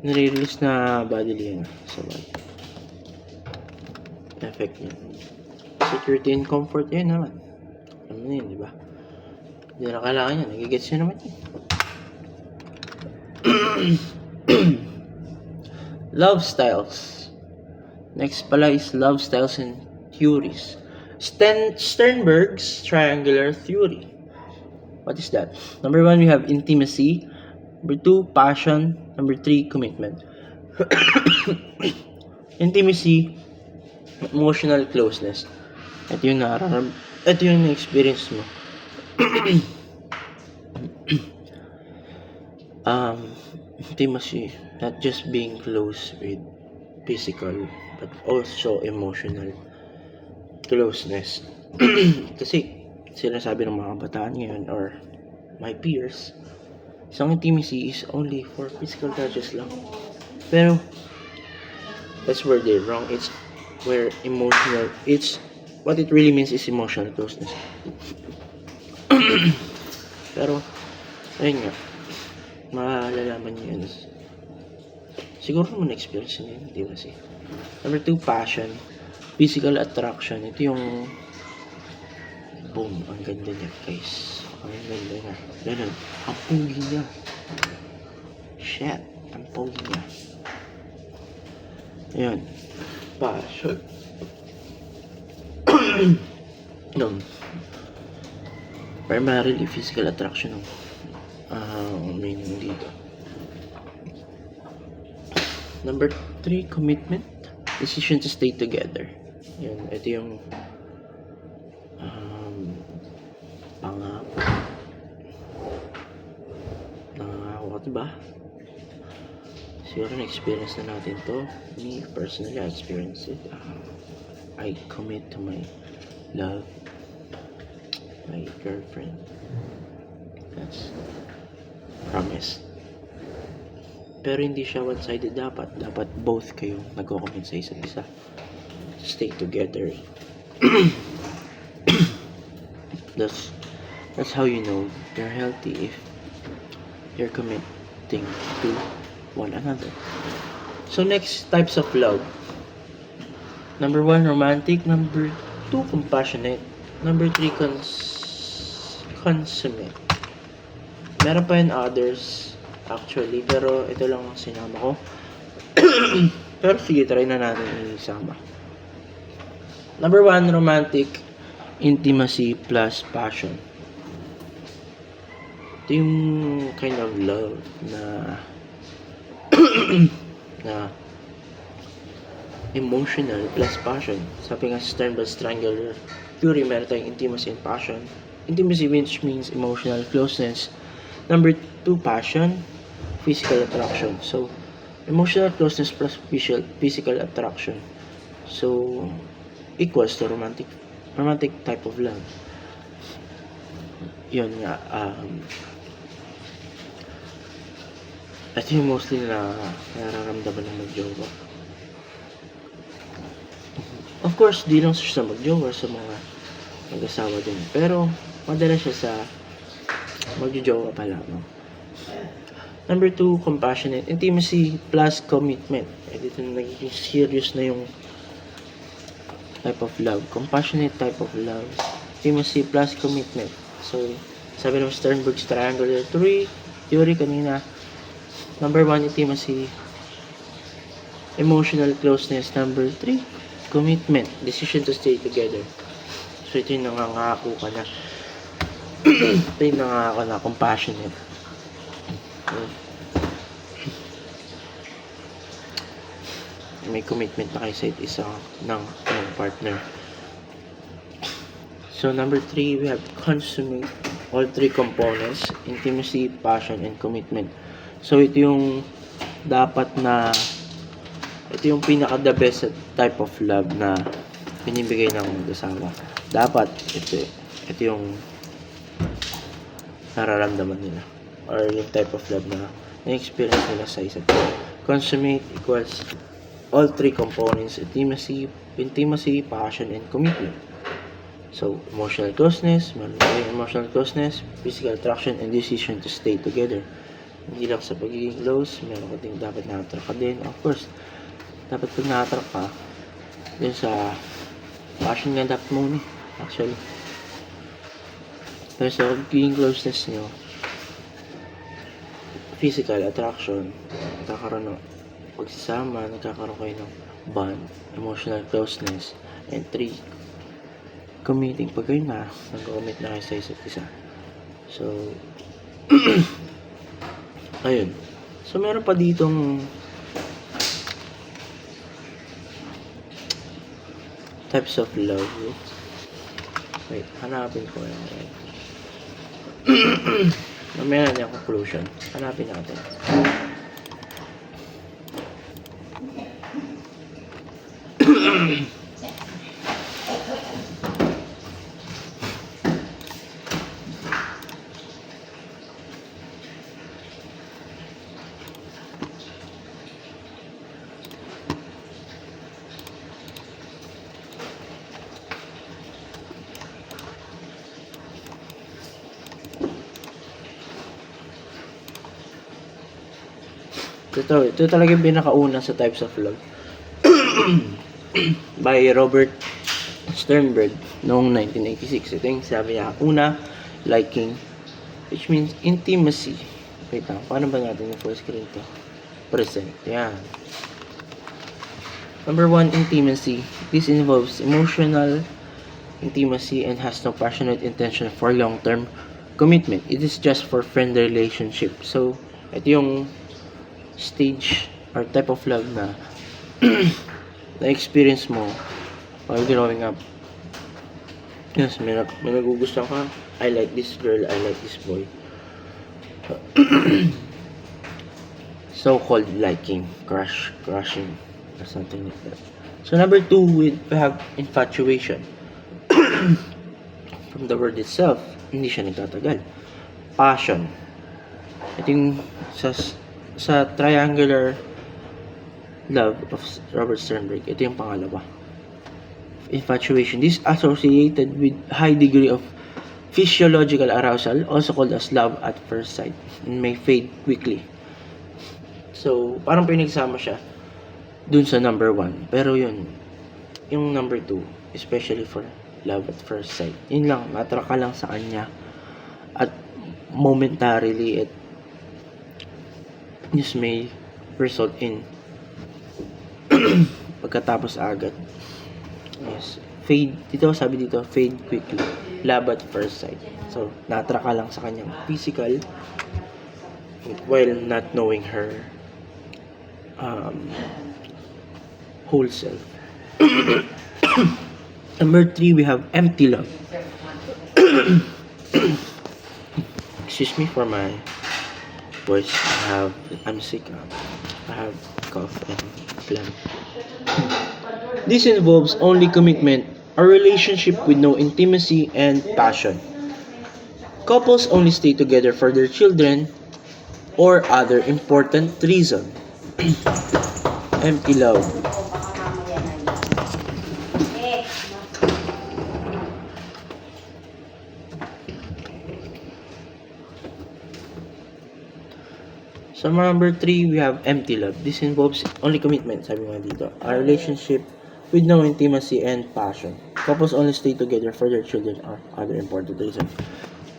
nire-release na bodily sa body. Effect niya. Security and comfort, yun naman. Ano na yun, di ba? Hindi na kailangan yan. Nagigets nyo naman yun. Love styles. Next pala is love styles and theories. Sternberg's triangular theory. What is that? Number 1, we have intimacy. Number 2, passion. Number 3, commitment. Intimacy, emotional closeness. Ito yung ito yung na-experience mo. Intimacy, not just being close with physical, but also emotional closeness. Kasi, sinasabi ng mga kabataan ngayon or my peers, isang intimacy is only for physical touches lang. Pero, that's where they're wrong. It's where emotional, what it really means is emotional closeness. Pero, ayun nga, malalaman nyo yun. Siguro naman na-experience nyo yun, di ba si? Number 2, passion. Physical attraction. Ito yung boom, ang ganda niya, guys. Ang ganda niya. Ganun, ang pogi niya. Shit, ang pogi niya. Ayan. Passion. No. Primarily physical attraction meaning dito. Number 3, commitment. Decision to stay together. Yan, ito yung pangako, diba? Siguro na-experience na natin to. Me, personally, I experienced it. I commit to my love, my girlfriend. That's promise. Pero hindi siya one-sided dapat. Dapat both kayo nagko-commit sa isa't isa. Stay together. That's how you know you're healthy, if you're committing to one another. So next, types of love. Number 1, romantic. Number 2, compassionate. Number 3, consummate. Meron pa yun others actually, pero ito lang ang sinama ko. Pero sige, try na natin isama. Number 1, romantic. Intimacy plus passion. Ito yung kind of love na na emotional plus passion. Sabi nga sa Sternberg's triangular theory, meron tayong intimacy and passion. Intimacy, which means emotional closeness. Number 2, passion, physical attraction. So, emotional closeness plus physical attraction. So, equals to romantic type of love. Yun nga, ito yung mostly na nararamdaman ng mag-jowa. Of course, di lang siya sa mag-jowa, sa mga mag-asawa din. Pero, madalas siya sa mag-jowa pa lang, no? Number 2, compassionate. Intimacy plus commitment. Dito na nagiging serious na yung type of love. Compassionate type of love. Intimacy plus commitment. So, sabi ng Sternberg's triangular theory kanina. Number 1, intimacy. Emotional closeness. Number 3, commitment. Decision to stay together. So, ito yung nangangako ka na. Ito yung nangangako na compassionate. May commitment na kayo sa isa ng partner. So, number 3, we have consummate all 3 components: intimacy, passion, and commitment. So, ito yung dapat na ito yung pinaka-the best type of love na binibigay ng mag-asawa. Dapat ito yung nararamdaman nila, or yung type of love na na-experience nila sa isa't isa. Consummate equals all 3 components: intimacy, passion, and commitment. So, emotional closeness, physical attraction, and decision to stay together. Hindi lang sa pagiging close, meron ka din dapat na-attract ka din. Of course, dapat pag na-attract ka, dun sa passion nga dapat mo actually. Pero sa pagiging closeness nyo, physical attraction, nagkakaroon ng pagsasama, nagkakaroon kayo ng bond, emotional closeness, and 3, committing. Pag kayo nag-commit na kayo sa isa't isa. So, ayun. So, meron pa ditong types of love. Wait, hanapin ko yan. Mamaya na yung conclusion. Hanapin natin. Ito talaga yung pinakauna sa types of love. By Robert Sternberg noong 1986. Ito yung sabi niya, una, liking, which means intimacy. Wait lang, paano ba natin yung full screen to? Present, yan. Number 1, intimacy. This involves emotional intimacy and has no passionate intention for long-term commitment. It is just for friend relationship. So, ito yung stage or type of love na na-experience mo while growing up. Yes, may nagugustuhan ka. I like this girl, I like this boy. So-called liking, crushing, or something like that. So number 2, we have infatuation. From the word itself, hindi siya nagtatagal. Passion. Ito yung sa triangular love of Robert Sternberg, ito yung pangalawa. Infatuation. This is associated with high degree of physiological arousal, also called as love at first sight, and may fade quickly. So, parang pinagsama siya dun sa number 1. Pero yun, yung number 2, especially for love at first sight, yun lang, attract ka lang sa kanya at momentarily it this may result in pagkatapos agad. Yes. Fade. Dito, sabi dito, fade quickly. Love at first sight. So, na-attract ka lang sa kanyang physical while not knowing her whole self. Number 3, we have empty love. Excuse me for my voice. I'm sick. I have cough and phlegm. This involves only commitment, a relationship with no intimacy and passion. Couples only stay together for their children or other important reason. Empty love. So number 3, we have empty love. This involves only commitment, sabi nga dito. A relationship with no intimacy and passion. Couples only stay together for their children or other important reasons.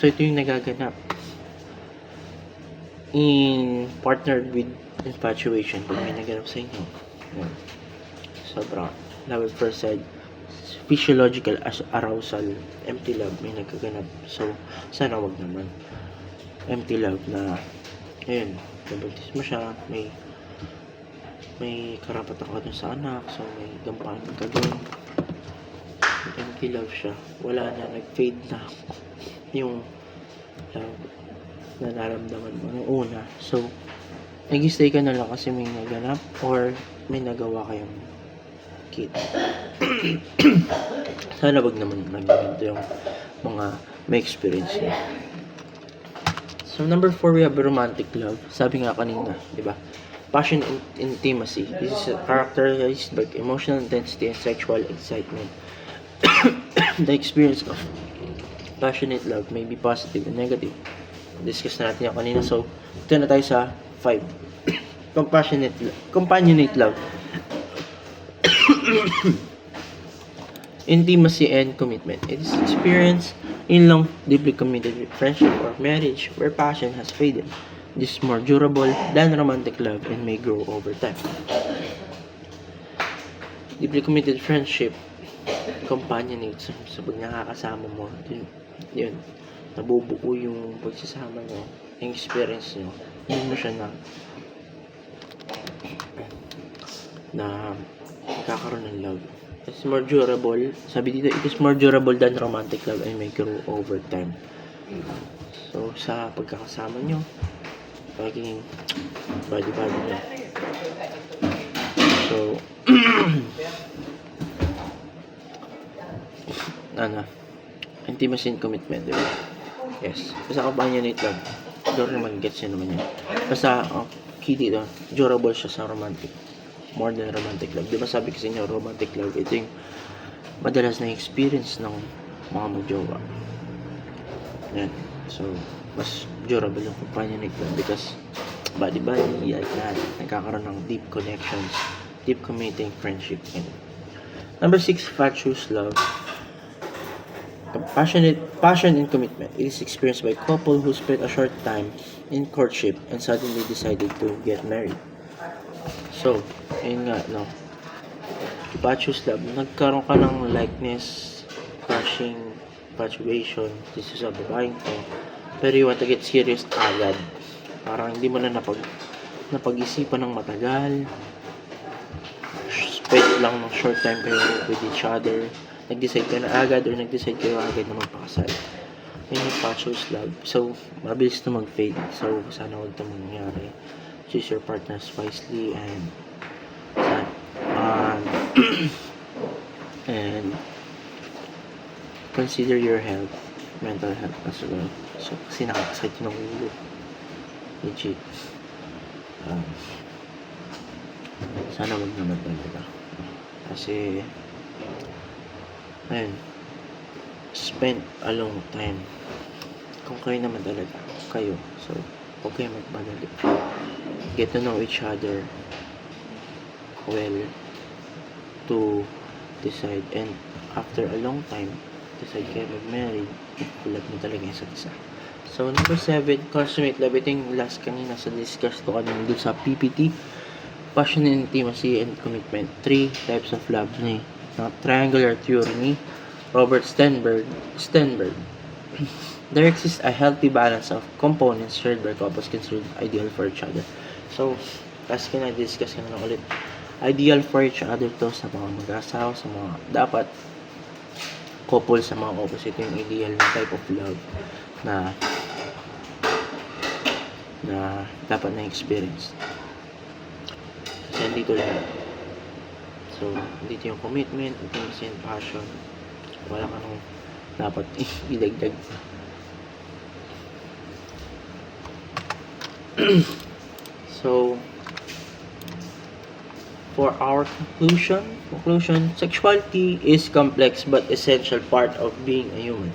So ito yung nagaganap in partnered with infatuation. Pag may naganap sa inyo, yun. Sobrang love at first sight, physiological arousal, empty love, may nagaganap. So sana wag naman. Empty love na ayun, nabuntis mo siya, may karapatan ka dun sa anak, so may gampanan ka dun. Empty love siya, wala na, nag-fade na yung love na naramdaman mo nung una. So nag-stay ka na lang kasi may naganap or may nagawa kayong kid. Sana wag naman nagganito yung mga may experience niya. So number 4, we have romantic love. Sabi nga kanina, di ba? Passion and intimacy. This is characterized by emotional intensity and sexual excitement. The experience of passionate love may be positive and negative. Discuss na natin yan kanina. So, ito na tayo sa 5. Companionate love. Intimacy and commitment. It is experience in long, deeply committed friendship or marriage where passion has faded. This is more durable than romantic love and may grow over time. Deeply committed friendship, companionate, sa pag nakakasama mo, yun, nabubuo yung pagsasama nyo, yung experience nyo, hindi mo siya na magkakaroon ng love. It's more durable. Sabi dito, it is more durable than romantic love and may grow over time. So, sa pagkakasama nyo, pagiging body-body nyo. So, intimacy and commitment, diba? Yes. Basta companionate love. Doon naman gets yun naman yun. Basta, key dito, durable siya sa romantic. More than romantic love. Diba sabi ko sa inyo, romantic love, ito yung madalas na experience ng mga magjowa. Yan. So, mas durable yung companionate love because body-body, like that, nagkakaroon ng deep connections, deep committing friendship. And number 6, fatuous love. Passion and commitment. It is experienced by a couple who spent a short time in courtship and suddenly decided to get married. So, ayun nga, no. Fatuous love. Nagkaroon ka ng likeness, crushing, infatuation, this is a babaeng to. Pero you want to get serious agad. Parang hindi mo na napag-isipan ng matagal. Spend lang ng short time kayo with each other. Nag-decide ka na agad or nag-decide kayo agad na magpakasal. Yun yung fatuous love. So, mabilis na mag-fade. So, sana huwag ito mangyari. Choose your partners wisely and and consider your health, mental health as well. So, kasi nakakasakit ng ulo. Legit. Sana wag naman talaga. Kasi, ayun, spend a long time. Kung kayo naman talaga, kayo. So, huwag kayo magmadali. Get to know each other well to decide, and after a long time decide kayo mag-marry, tulad mo talaga yung isa't isa. So, number 7, consummate love. Ito yung last kanina sa discuss ko kanina dun sa PPT. Passion and intimacy and commitment. 3 types of love ni triangular theory ni Robert Stenberg. There exists a healthy balance of components shared by couples considered ideal for each other. So, as discuss na ulit, ideal for each other to sa mga mag-asawa, sa mga dapat couple, sa mga opposite, yung ideal na type of love na dapat na experience. Kasi dito lang. So, dito yung commitment, intimacy, and passion. Wala ka nung dapat idagdag. So, for our conclusion, sexuality is complex but essential part of being a human.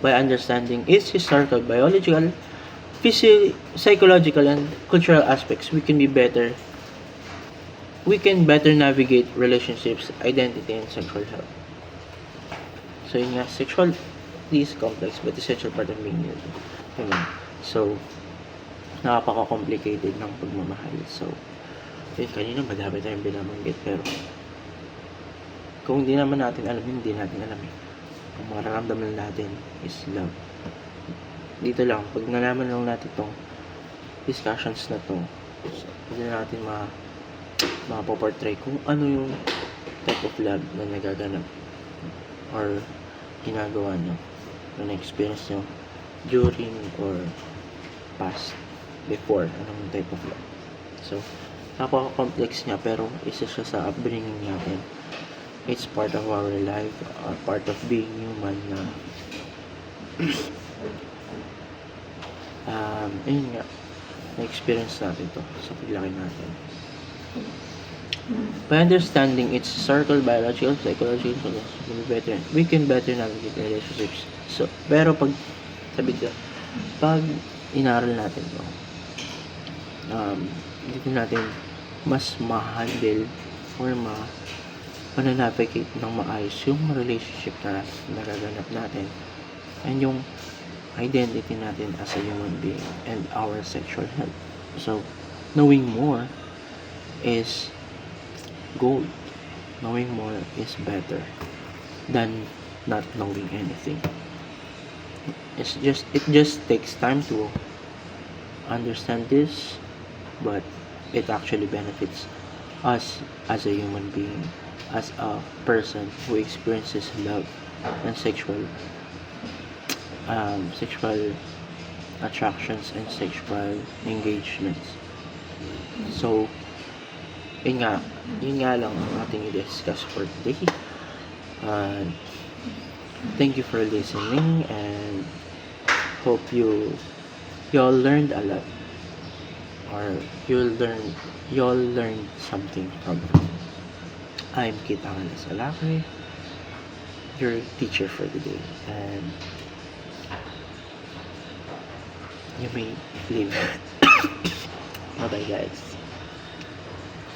By understanding its historical, biological, psychological, and cultural aspects, we can better navigate relationships, identity, and sexual health. So, yun nga, sexuality is complex but essential part of being human. So, napaka-complicated ng pagmamahal. So, yun, kanina madami tayong binabanggit, pero kung hindi naman natin alam, hindi natin alam eh. Ang mararamdaman natin is love. Dito lang, pag nalaman lang natin itong discussions na to, so, pwede natin mapoportray kung ano yung type of love na nagaganap or ginagawa nyo, na na-experience nyo during or past, before, anong type of love. So, napaka-complex niya, pero isa siya sa upbringing natin. It's part of our life, part of being human na ayun nga, na-experience natin to sa paglaki natin. By understanding its circle, biological, psychological, we can better navigate relationships. So, pero pag inaral natin to, dito natin mas ma-handle or ma-navigate ng maayos yung relationship na nagaganap natin and yung identity natin as a human being and our sexual health. So, knowing more is gold. Knowing more is better than not knowing anything. It just takes time to understand this, but it actually benefits us as a human being, as a person who experiences love and sexual attractions and sexual engagements. So, yun nga lang ang ating i-discuss for today. Thank you for listening and hope you all learned a lot, or you'll learn something from it. I'm Kit Angalas Alacre, your teacher for the day, and you may leave. Bye bye guys.